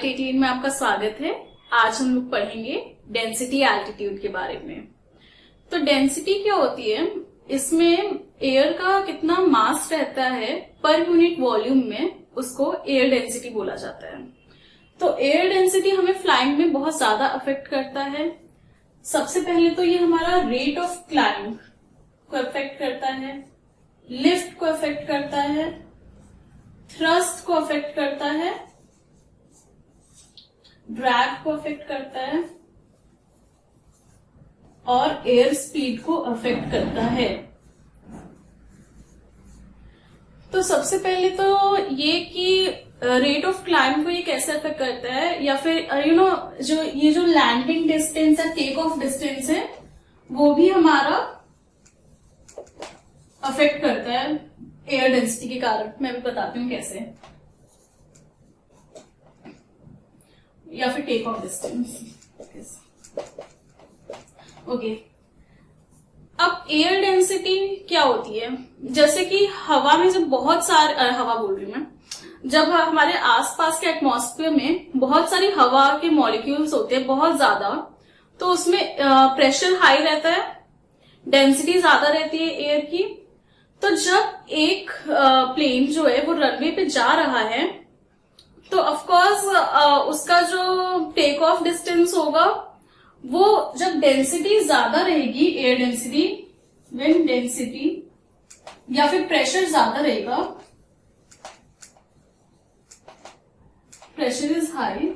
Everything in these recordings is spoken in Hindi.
फ्लाइट 18 में आपका स्वागत है। आज हम लोग पढ़ेंगे डेंसिटी एल्टीट्यूड के बारे में। तो डेंसिटी क्या होती है, इसमें एयर का कितना मास रहता है पर यूनिट वॉल्यूम में, उसको एयर डेंसिटी बोला जाता है। तो एयर डेंसिटी हमें फ्लाइंग में बहुत ज्यादा अफेक्ट करता है। सबसे पहले तो ये हमारा रेट ऑफ क्लाइंब को अफेक्ट करता है, लिफ्ट को अफेक्ट करता है, थ्रस्ट को अफेक्ट करता है, ड्रैग को अफेक्ट करता है और एयर स्पीड को अफेक्ट करता है। तो सबसे पहले तो ये कि रेट ऑफ क्लाइंब को ये कैसे अफेक्ट करता है, या फिर जो लैंडिंग डिस्टेंस है, टेक ऑफ डिस्टेंस है, वो भी हमारा अफेक्ट करता है एयर डेंसिटी के कारण। मैं भी बताती हूँ कैसे, या फिर टेक ऑफ डिस्टेंस। ओके, अब एयर डेंसिटी क्या होती है, जैसे कि हवा में जब बहुत सारे हवा बोल रही हूं मैं, जब हमारे आसपास के एटमॉस्फेयर में बहुत सारी हवा के मॉलिक्यूल्स होते हैं बहुत ज्यादा, तो उसमें प्रेशर हाई रहता है, डेंसिटी ज्यादा रहती है एयर की। तो जब एक प्लेन जो है वो रनवे पे जा रहा है, तो ऑफकोर्स उसका जो टेक ऑफ डिस्टेंस होगा, वो जब डेंसिटी ज्यादा रहेगी, एयर डेंसिटी, विंड डेंसिटी या फिर प्रेशर ज्यादा रहेगा, प्रेशर इज हाई,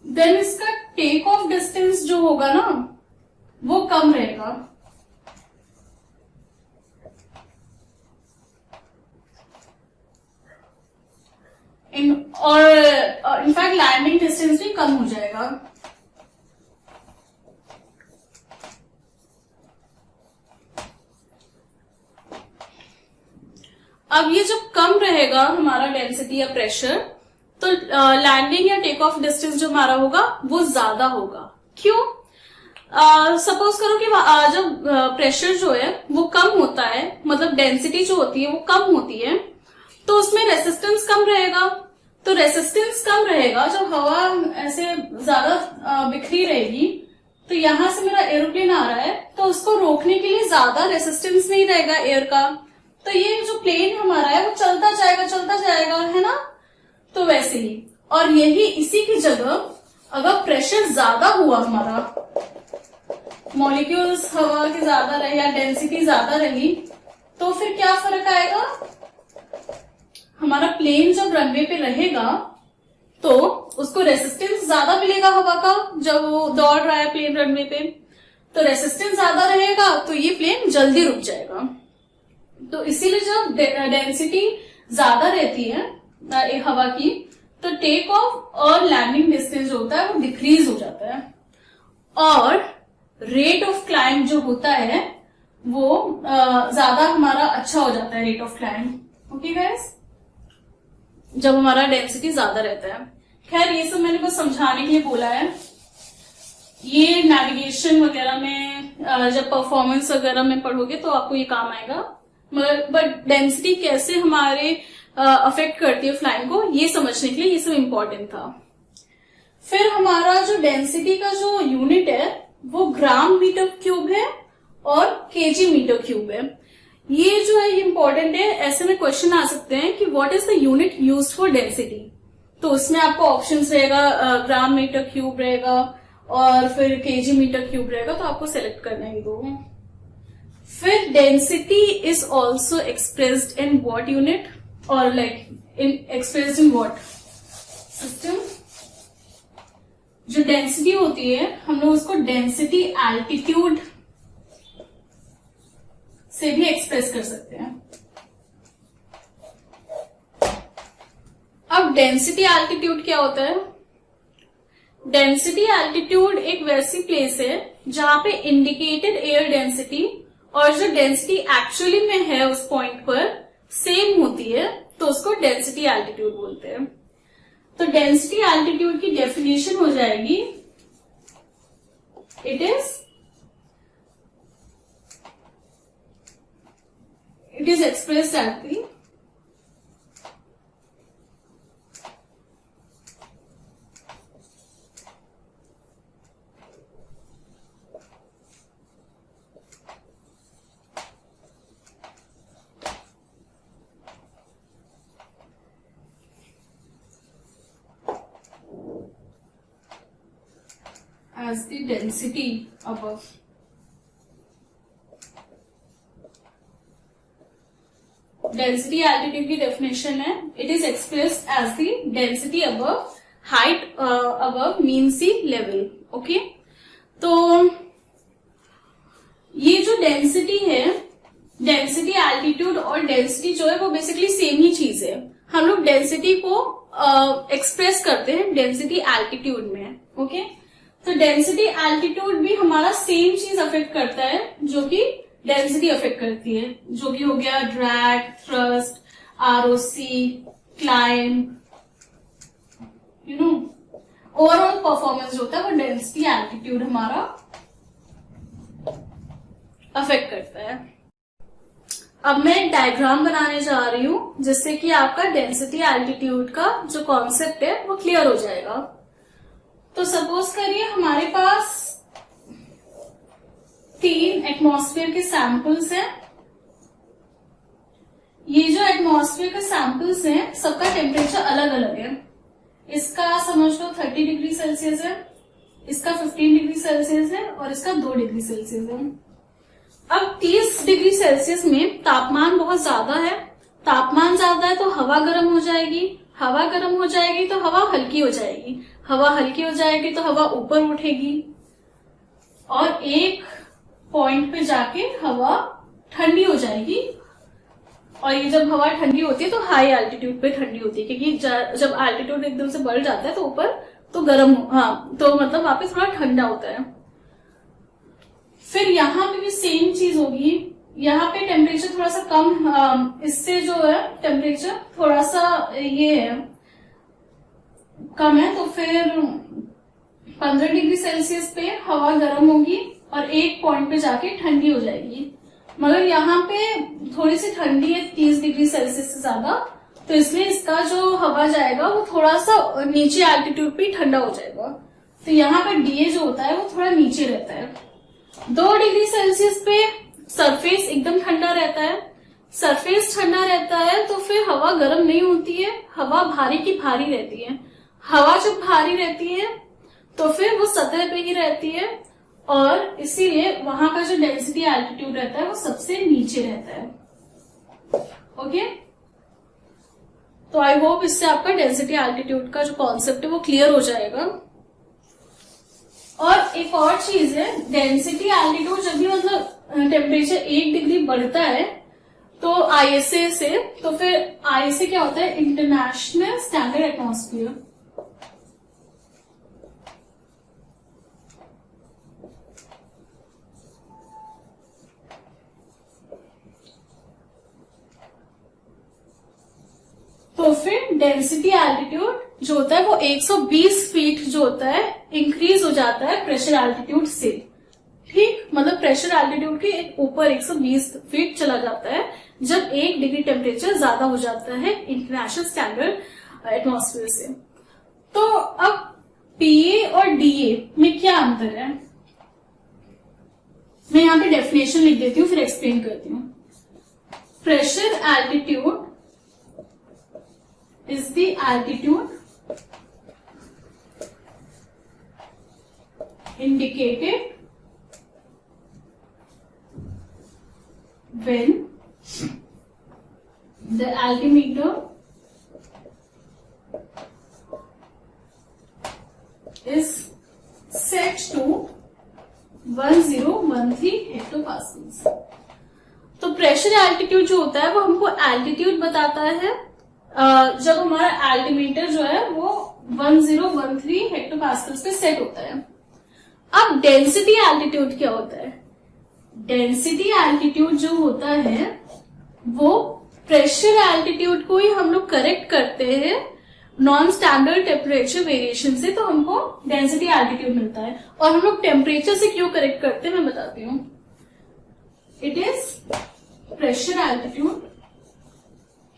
देन इसका टेक ऑफ डिस्टेंस जो होगा ना, वो कम रहेगा। और इनफैक्ट लैंडिंग डिस्टेंस भी कम हो जाएगा। अब ये जब कम रहेगा हमारा डेंसिटी या प्रेशर, तो लैंडिंग या टेक ऑफ डिस्टेंस जो हमारा होगा वो ज्यादा होगा। क्यों? सपोज करो कि जब प्रेशर जो है वो कम होता है, मतलब डेंसिटी जो होती है वो कम होती है, तो उसमें रेसिस्टेंस कम रहेगा। तो रेसिस्टेंस कम रहेगा, जब हवा ऐसे ज्यादा बिखरी रहेगी, तो यहां से मेरा एरोप्लेन आ रहा है, तो उसको रोकने के लिए ज्यादा रेसिस्टेंस नहीं रहेगा एयर का, तो ये जो प्लेन हमारा है वो चलता जाएगा, है ना। तो वैसे ही, और यही इसी की जगह अगर प्रेशर ज्यादा हुआ, हमारा मॉलिक्यूल्स हवा के ज्यादा रहे या डेंसिटी ज्यादा रही, तो फिर क्या फर्क आएगा, हमारा प्लेन जब रनवे पे रहेगा तो उसको रेसिस्टेंस ज्यादा मिलेगा हवा का, जब वो दौड़ रहा है प्लेन रनवे पे, तो रेसिस्टेंस ज्यादा रहेगा, तो ये प्लेन जल्दी रुक जाएगा। तो इसीलिए जब डेंसिटी ज्यादा रहती है हवा की, तो टेक ऑफ और लैंडिंग डिस्टेंस जो होता है वो डिक्रीज हो जाता है, और रेट ऑफ क्लाइंब जो होता है वो ज्यादा हमारा अच्छा हो जाता है, rate of climb. Okay guys, जब हमारा डेंसिटी ज्यादा रहता है। खैर, ये सब मैंने बस समझाने के लिए बोला है। ये नेविगेशन वगैरह में जब परफॉर्मेंस वगैरह में पढ़ोगे तो आपको ये काम आएगा, मगर बट डेंसिटी कैसे हमारे अफेक्ट करती है फ्लाइंग को, ये समझने के लिए ये सब इम्पोर्टेंट था। फिर हमारा जो डेंसिटी का जो यूनिट है वो ग्राम मीटर क्यूब है और केजी मीटर क्यूब है। ये जो है इम्पोर्टेंट है, ऐसे में क्वेश्चन आ सकते हैं कि what is the unit used for density. तो उसमें आपको ऑप्शंस रहेगा, ग्राम मीटर क्यूब रहेगा और फिर केजी मीटर क्यूब रहेगा, तो आपको सेलेक्ट करना है दो। फिर density is also expressed in what unit, और like expressed in what system. जो डेंसिटी होती है, हम लोग उसको डेंसिटी एल्टीट्यूड से भी एक्सप्रेस कर सकते हैं। अब डेंसिटी एल्टीट्यूड क्या होता है? डेंसिटी एल्टीट्यूड एक वैसी प्लेस है जहां पे इंडिकेटेड एयर डेंसिटी और जो डेंसिटी एक्चुअली में है उस पॉइंट पर सेम होती है, तो उसको डेंसिटी एल्टीट्यूड बोलते हैं। तो डेंसिटी एल्टीट्यूड की डेफिनेशन हो जाएगी, it is expressed at the as the density above. Density altitude की डेफिनेशन है, it is expressed as the density above height above mean sea level. Okay, तो ये जो डेंसिटी है, डेंसिटी एल्टीट्यूड और डेंसिटी जो है वो बेसिकली सेम ही चीज है. हम लोग डेंसिटी को एक्सप्रेस करते हैं डेंसिटी एल्टीट्यूड में. ओके, तो डेंसिटी एल्टीट्यूड भी हमारा सेम चीज अफेक्ट करता है जो कि डेंसिटी अफेक्ट करती है, जो कि हो गया drag, thrust, ROC, climb, you know, overall performance जो होता है वो डेंसिटी एल्टीट्यूड हमारा अफेक्ट करता है. अब मैं एक डायग्राम बनाने जा रही हूं जिससे कि आपका डेंसिटी एल्टीट्यूड का जो कॉन्सेप्ट है वो क्लियर हो जाएगा. तो सपोज करिए हमारे पास 3 एटमॉस्फेयर के सैंपल्स हैं. ये जो एटमॉस्फेयर के सैंपल्स हैं सबका टेम्परेचर अलग अलग है. इसका समझ लो 30 डिग्री सेल्सियस है, इसका 15 डिग्री सेल्सियस है और इसका 2 डिग्री सेल्सियस है. अब 30 डिग्री सेल्सियस में तापमान बहुत ज्यादा है. तापमान ज्यादा है तो हवा गर्म हो जाएगी, हवा गर्म हो जाएगी तो हवा हल्की हो जाएगी, हवा हल्की हो जाएगी तो हवा ऊपर उठेगी और एक पॉइंट पे जाके हवा ठंडी हो जाएगी. और ये जब हवा ठंडी होती है तो हाई एल्टीट्यूड पे ठंडी होती है, क्योंकि जब एल्टीट्यूड एकदम से बढ़ जाता है तो ऊपर तो गर्म, हाँ, तो मतलब वहां पे थोड़ा ठंडा होता है. फिर यहाँ पे भी सेम चीज होगी. यहाँ पे टेम्परेचर थोड़ा सा कम, इससे जो है टेम्परेचर थोड़ा सा ये है कम है, तो फिर 15 डिग्री सेल्सियस पे हवा गर्म होगी और एक पॉइंट पे जाके ठंडी हो जाएगी. मगर यहाँ पे थोड़ी सी ठंडी है 30 डिग्री सेल्सियस से ज्यादा, तो इसलिए इसका जो हवा जाएगा वो थोड़ा सा नीचे एल्टीट्यूड पे ठंडा हो जाएगा. तो यहाँ पे डीए जो होता है वो थोड़ा नीचे रहता है. 2 डिग्री सेल्सियस पे सरफेस एकदम ठंडा रहता है. सरफेस ठंडा रहता है तो फिर हवा गर्म नहीं होती है, हवा भारी की भारी रहती है. हवा जब भारी रहती है तो फिर वो सतह पे ही रहती है और इसीलिए वहां का जो डेंसिटी एल्टीट्यूड रहता है वो सबसे नीचे रहता है. ओके, तो आई होप इससे आपका डेंसिटी एल्टीट्यूड का जो कॉन्सेप्ट है वो क्लियर हो जाएगा. और एक और चीज है, डेंसिटी एल्टीट्यूड जब भी मतलब टेम्परेचर 1 डिग्री बढ़ता है तो आईएसए से, तो फिर आईएसए क्या होता है, इंटरनेशनल स्टैंडर्ड एटमॉस्फेयर. तो फिर डेंसिटी एल्टीट्यूड जो होता है वो 120 फीट जो होता है इंक्रीज हो जाता है प्रेशर एल्टीट्यूड से. ठीक, मतलब प्रेशर एल्टीट्यूड के ऊपर 120 फीट चला जाता है जब 1 डिग्री टेम्परेचर ज्यादा हो जाता है इंटरनेशनल स्टैंडर्ड एटमॉस्फेयर से. तो अब पीए और डीए में क्या अंतर है, मैं यहाँ पे डेफिनेशन लिख देती हूँ फिर एक्सप्लेन करती हूँ. Pressure altitude is the altitude indicated when the altimeter is set to 1013 हेक्टोपास्कल्स. तो प्रेशर एल्टीट्यूड जो होता है वो हमको एल्टीट्यूड बताता है जब हमारा एल्टीमीटर जो है वो 1013 हेक्टोपास्कल्स पे सेट होता है. अब डेंसिटी एल्टीट्यूड क्या होता है, डेंसिटी एल्टीट्यूड जो होता है वो प्रेशर एल्टीट्यूड को ही हम लोग करेक्ट करते हैं नॉन स्टैंडर्ड टेम्परेचर वेरिएशन से, तो हमको डेंसिटी एल्टीट्यूड मिलता है. और हम लोग टेम्परेचर से क्यों करेक्ट करते हैं मैं बताती हूँ. It is pressure altitude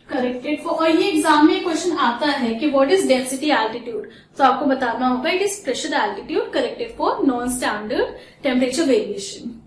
corrected for, और ये एग्जाम में क्वेश्चन आता है कि व्हाट इज डेंसिटी एल्टीट्यूड, तो आपको बताना होगा it is pressure altitude corrected for non standard temperature variation.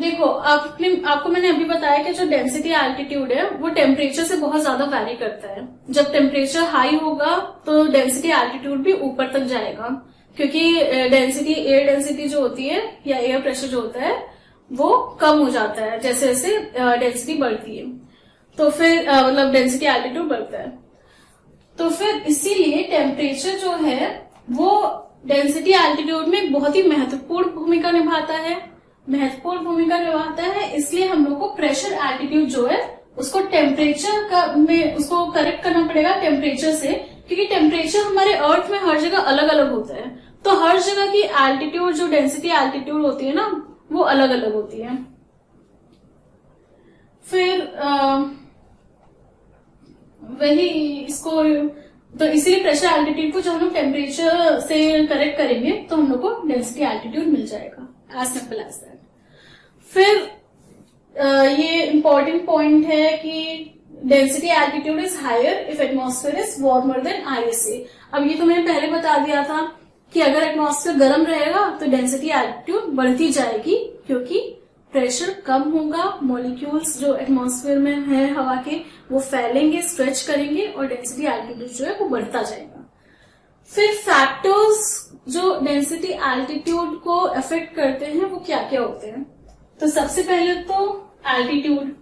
देखो आपको मैंने अभी बताया कि जो डेंसिटी एल्टीट्यूड है वो टेम्परेचर से बहुत ज्यादा वैरी करता है। जब टेम्परेचर हाई होगा तो डेंसिटी एल्टीट्यूड भी ऊपर तक जाएगा, क्योंकि डेंसिटी एयर डेंसिटी जो होती है या एयर प्रेशर जो होता है वो कम हो जाता है जैसे जैसे डेंसिटी बढ़ती है, तो फिर मतलब डेंसिटी एल्टीट्यूड बढ़ता है। तो फिर इसीलिए टेम्परेचर जो है वो डेंसिटी एल्टीट्यूड में बहुत ही महत्वपूर्ण भूमिका निभाता है। इसलिए हम लोग को प्रेशर एल्टीट्यूड जो है उसको टेम्परेचर में उसको करेक्ट करना पड़ेगा टेम्परेचर से, क्योंकि टेम्परेचर हमारे अर्थ में हर जगह अलग अलग होता है। तो हर जगह की एल्टीट्यूड जो डेंसिटी एल्टीट्यूड होती है ना वो अलग अलग होती है। फिर वही इसको तो इसीलिए प्रेशर एल्टीट्यूड को जब हम लोग टेम्परेचर से करेक्ट करेंगे तो हम लोग को डेंसिटी एल्टीट्यूड मिल जाएगा, एज सिंपल एज दैट। फिर ये इंपॉर्टेंट पॉइंट है कि density altitude is higher if atmosphere is warmer than ISA। अब ये तो मैंने पहले बता दिया था कि अगर एटमॉस्फेयर गर्म रहेगा तो डेंसिटी एल्टीट्यूड बढ़ती जाएगी, क्योंकि प्रेशर कम होगा, मॉलिक्यूल्स जो एटमॉस्फेयर में है हवा के वो फैलेंगे, स्ट्रेच करेंगे और डेंसिटी एल्टीट्यूड जो है वो बढ़ता जाएगा। फिर फैक्टर्स जो डेंसिटी एल्टीट्यूड को अफेक्ट करते हैं वो क्या क्या होते हैं? तो सबसे पहले तो एल्टीट्यूड,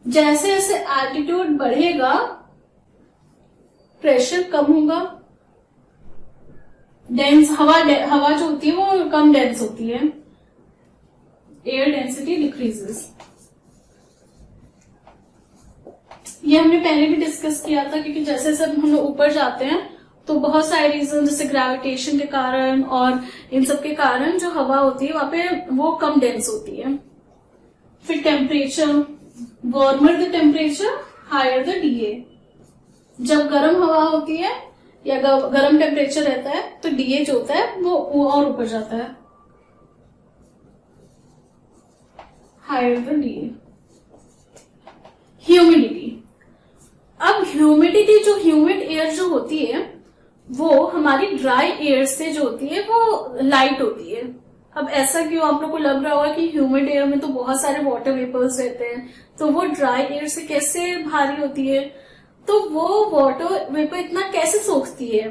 जैसे जैसे एल्टीट्यूड बढ़ेगा प्रेशर कम होगा, हवा जो होती है वो कम डेंस होती है, एयर डेंसिटी डिक्रीजेस। ये हमने पहले भी डिस्कस किया था, क्योंकि जैसे जैसे हम लोग ऊपर जाते हैं तो बहुत सारे रीजन जैसे ग्रेविटेशन के कारण और इन सब के कारण जो हवा होती है वहां पे वो कम डेंस होती है। फिर temperature, warmer the temperature higher the DA। जब गर्म हवा होती है या गर्म टेम्परेचर रहता है तो DA जो होता है वो और ऊपर जाता है, हायर द DA। ह्यूमिडिटी, अब ह्यूमिडिटी जो ह्यूमिड एयर जो होती है वो हमारी ड्राई एयर से जो होती है वो लाइट होती है। अब ऐसा क्यों? आप लोग को लग रहा होगा कि ह्यूमिड एयर में तो बहुत सारे वाटर वेपर्स रहते हैं, तो वो ड्राई एयर से कैसे भारी होती है? तो वो वाटर वेपर इतना कैसे सोखती है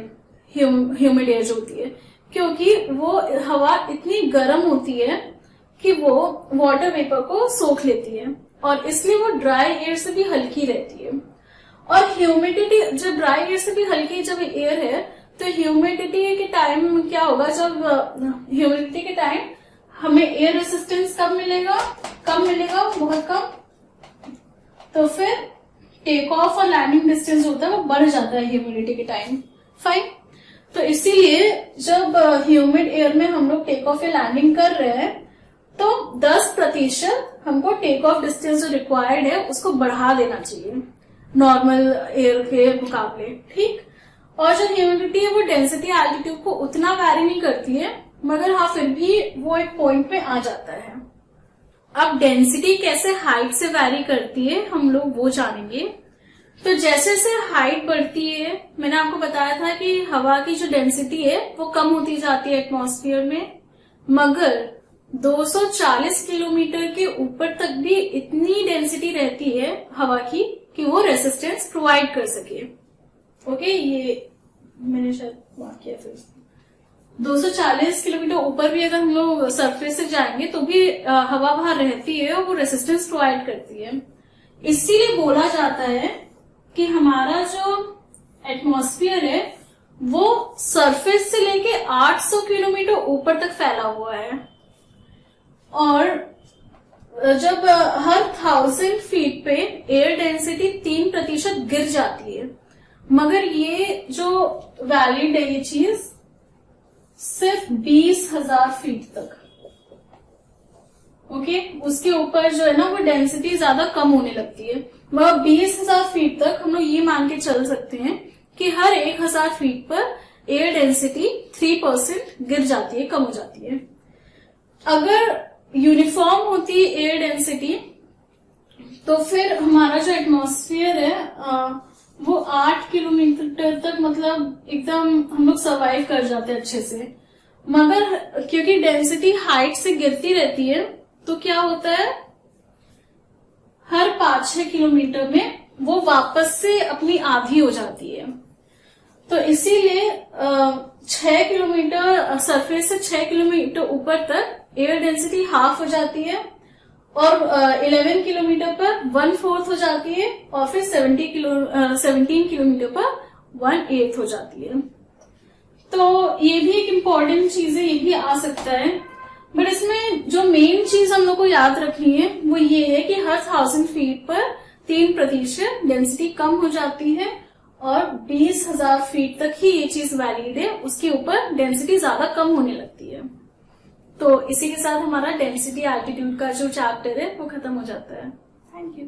ह्यूमिड एयर जो होती है? क्योंकि वो हवा इतनी गर्म होती है कि वो वाटर वेपर को सोख लेती है और इसलिए वो ड्राई एयर से भी हल्की रहती है। और ह्यूमिडिटी जब ड्राई एयर से भी हल्की जब एयर है तो ह्यूमिडिटी के टाइम क्या होगा? जब ह्यूमिडिटी के टाइम हमें एयर रेसिस्टेंस कम मिलेगा, बहुत कम। तो फिर टेक ऑफ और लैंडिंग डिस्टेंस जो होता है वो बढ़ जाता है ह्यूमिडिटी के टाइम। फाइन। तो इसीलिए जब ह्यूमिड एयर में हम लोग टेक ऑफ या लैंडिंग कर रहे हैं तो 10% हमको टेक ऑफ डिस्टेंस जो रिक्वायर्ड है उसको बढ़ा देना चाहिए नॉर्मल एयर के मुकाबले, ठीक। और जो ह्यूमिडिटी है वो डेंसिटी एल्टीट्यूड को उतना वैरी नहीं करती है, मगर हाँ फिर भी वो एक पॉइंट पे आ जाता है। अब डेंसिटी कैसे हाइट से वैरी करती है हम लोग वो जानेंगे। तो जैसे जैसे हाइट बढ़ती है, मैंने आपको बताया था कि हवा की जो डेंसिटी है वो कम होती जाती है एटमॉस्फेयर में, मगर 240 किलोमीटर के ऊपर तक भी इतनी डेंसिटी रहती है हवा की कि वो रेसिस्टेंस प्रोवाइड कर सके। ओके, ये मैंने शायद मार्क किया था। 240 किलोमीटर ऊपर भी अगर हम लोग सरफेस से जाएंगे तो भी हवा बाहर रहती है और वो रेसिस्टेंस प्रोवाइड करती है। इसीलिए बोला जाता है कि हमारा जो एटमॉस्फेयर है वो सरफेस से लेके 800 किलोमीटर ऊपर तक फैला हुआ है, और जब हर 1000 फीट पे एयर डेंसिटी 3% गिर जाती है, मगर ये जो वैलिड है ये चीज सिर्फ 20,000 फीट तक। ओके, उसके ऊपर जो है ना वो डेंसिटी ज्यादा कम होने लगती है, मगर 20,000 फीट तक हम लोग ये मान के चल सकते हैं कि हर 1000 फीट पर एयर डेंसिटी 3% गिर जाती है, कम हो जाती है। अगर यूनिफॉर्म होती है एयर डेंसिटी तो फिर हमारा जो एटमॉस्फेयर है वो 8 किलोमीटर तक मतलब एकदम हम लोग सर्वाइव कर जाते हैं अच्छे से। मगर क्योंकि डेंसिटी हाइट से गिरती रहती है तो क्या होता है, हर 5-6 किलोमीटर में वो वापस से अपनी आधी हो जाती है। तो इसीलिए 6 किलोमीटर सरफेस से 6 किलोमीटर ऊपर तक एयर डेंसिटी हाफ हो जाती है, और 11 किलोमीटर पर 1/4 हो जाती है, और फिर 17 किलोमीटर पर 1/8 हो जाती है। तो ये भी एक इम्पोर्टेंट चीज है, ये भी आ सकता है। बट इसमें जो मेन चीज हम लोग को याद रखनी है वो ये है कि हर 1000 फीट पर 3% डेंसिटी कम हो जाती है, और 20,000 फीट तक ही ये चीज वैलिड है, उसके ऊपर डेंसिटी ज्यादा कम होने लगती है। तो इसी के साथ हमारा डेंसिटी एल्टीट्यूड का जो चैप्टर है वो खत्म हो जाता है। Thank you.